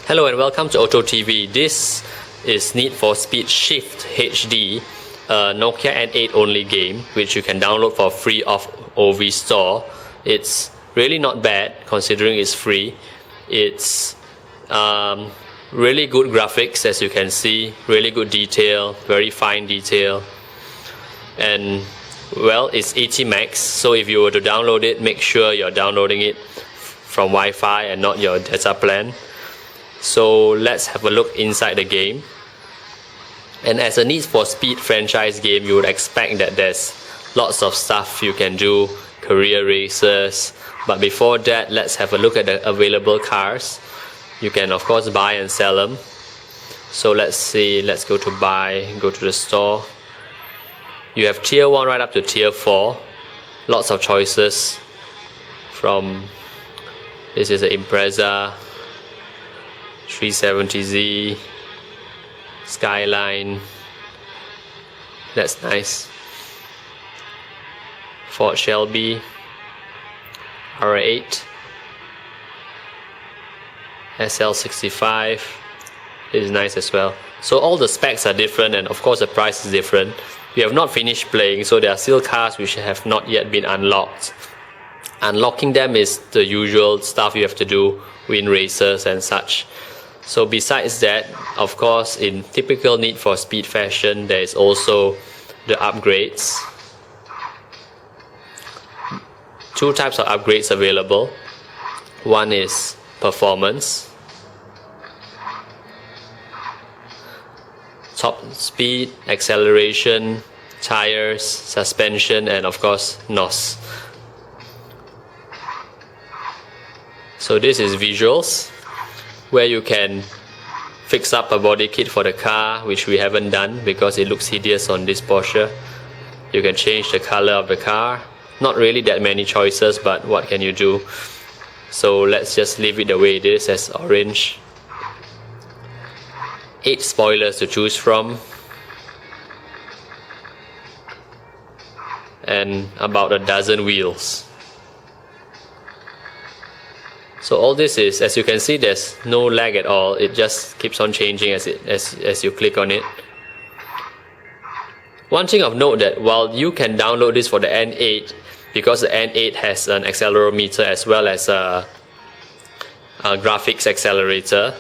Hello and welcome to Auto TV. This is Need for Speed Shift HD, a Nokia N8 only game which you can download for free off OV Store. It's really not bad considering it's free. It's really good graphics, as you can see, really good detail, very fine detail, and well, it's 80 megs, so if you were to download it, make sure you're downloading it from Wi-Fi and not your data plan. So let's have a look inside the game. And as a Need for Speed franchise game, you would expect that there's lots of stuff you can do, career races, but before that, let's have a look at the available cars. You can of course buy and sell them. So let's see, let's go to buy, go to the store. You have tier 1 right up to tier 4. Lots of choices from, this is an Impreza, 370Z, Skyline, that's nice. Ford Shelby, R8, SL65 is nice as well. So all the specs are different, and of course the price is different. We have not finished playing, so there are still cars which have not yet been unlocked. Unlocking them is the usual stuff you have to do, win races and such. So besides that, of course, in typical Need for Speed fashion, there is also the upgrades. Two types of upgrades available. One is performance, top speed, acceleration, tires, suspension, and of course NOS. So this is visuals, where you can fix up a body kit for the car, which we haven't done because it looks hideous on this Porsche. You can change the color of the car. Not really that many choices, but what can you do? So let's just leave it the way it is, as orange. 8 spoilers to choose from, and about a dozen wheels. So all this is, as you can see, there's no lag at all. It just keeps on changing as you click on it. One thing of note, that while you can download this for the N8, because the N8 has an accelerometer as well as a graphics accelerator,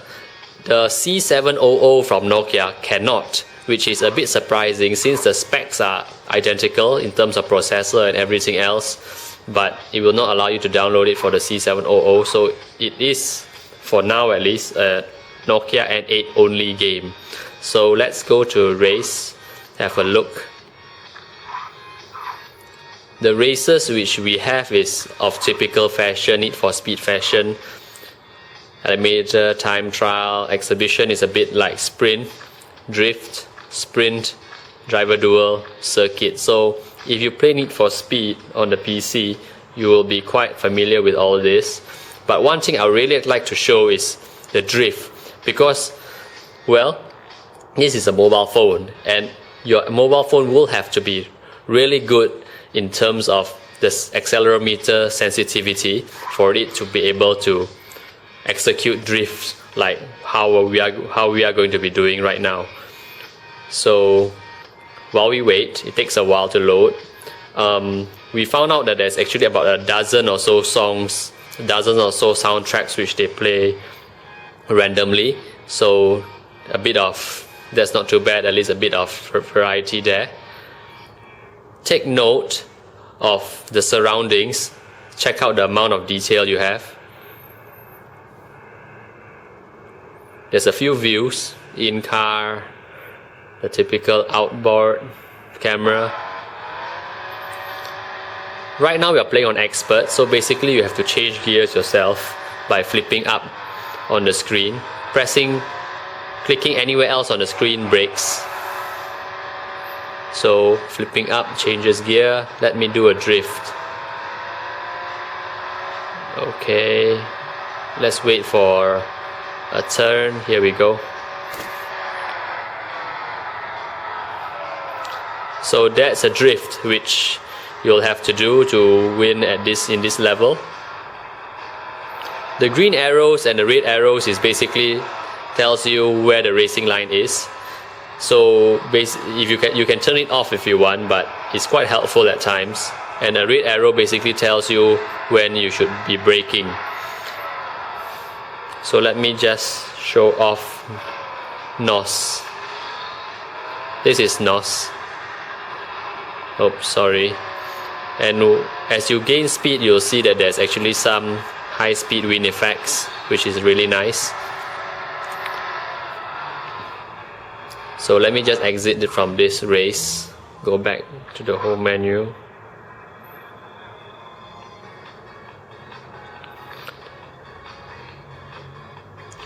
the C700 from Nokia cannot, which is a bit surprising since the specs are identical in terms of processor and everything else, but it will not allow you to download it for the C700, so it is, for now at least, a Nokia N8 only game. So let's go to race, have a look. The races which we have is of typical fashion, Need for Speed fashion. Major time trial, exhibition is a bit like sprint, drift, sprint, driver duel, circuit. So if you play Need for Speed on the PC, you will be quite familiar with all this. But one thing I really like to show is the drift, because, well, this is a mobile phone, and your mobile phone will have to be really good in terms of the accelerometer sensitivity for it to be able to execute drifts like how we are going to be doing right now. So while we wait, it takes a while to load. We found out that there's actually about a dozen or so songs, dozen or so soundtracks which they play randomly. So a bit of, that's not too bad, at least a bit of variety there. Take note of the surroundings. Check out the amount of detail you have. There's a few views, in-car, the typical outboard camera. Right now we are playing on expert, so basically you have to change gears yourself by flipping up on the screen. Clicking anywhere else on the screen breaks. So flipping up changes gear. Let me do a drift. Okay, let's wait for a turn. Here we go. So that's a drift which you'll have to do to win at in this level. The green arrows and the red arrows is basically tells you where the racing line is. So if you can turn it off if you want, but it's quite helpful at times. And a red arrow basically tells you when you should be braking. So let me just show off NOS. This is NOS. Oh, sorry. And as you gain speed, you'll see that there's actually some high speed wind effects, which is really nice. So let me just exit from this race, go back to the home menu.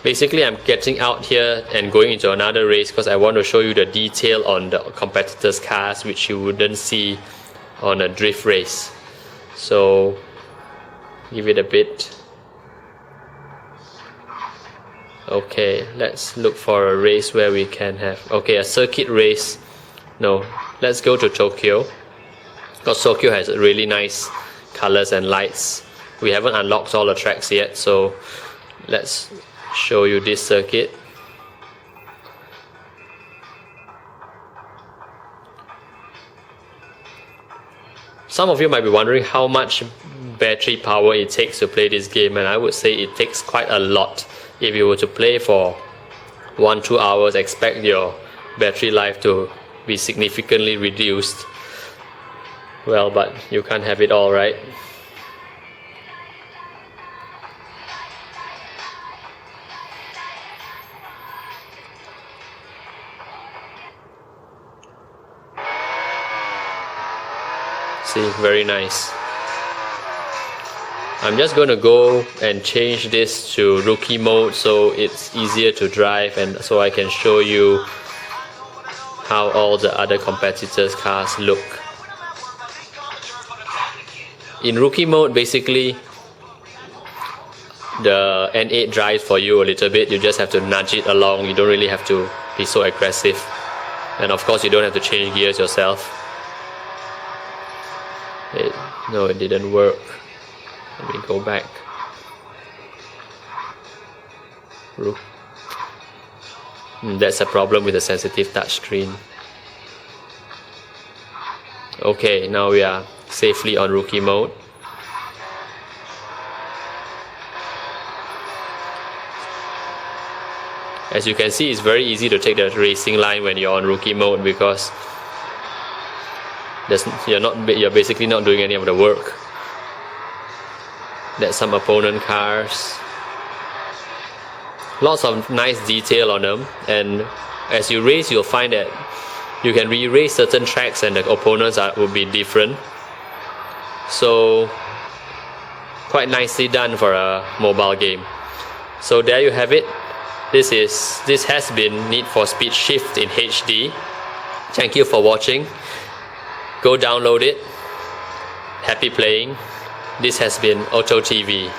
Basically, I'm getting out here and going into another race because I want to show you the detail on the competitors' cars, which you wouldn't see on a drift race. So give it a bit. Okay, let's look for a race where we can have, okay, a circuit race. No, let's go to Tokyo, because Tokyo has really nice colors and lights. We haven't unlocked all the tracks yet, so let's show you this circuit. Some of you might be wondering how much battery power it takes to play this game, and I would say it takes quite a lot. If you were to play for 1-2 hours, expect your battery life to be significantly reduced. Well, but you can't have it all, right? See, very nice. I'm just going to go and change this to rookie mode so it's easier to drive, and so I can show you how all the other competitors' cars look. In rookie mode, basically the N8 drives for you a little bit. You just have to nudge it along. You don't really have to be so aggressive, and of course you don't have to change gears yourself. No, it didn't work. Let me go back. That's a problem with the sensitive touchscreen. Okay, now we are safely on rookie mode. As you can see, it's very easy to take the racing line when you're on rookie mode, because you're basically not doing any of the work. There's some opponent cars. Lots of nice detail on them, and as you race, you'll find that you can re-race certain tracks and the opponents will be different. So quite nicely done for a mobile game. So there you have it. This has been Need for Speed Shift in HD. Thank you for watching. Go download it. Happy playing. This has been Auto TV.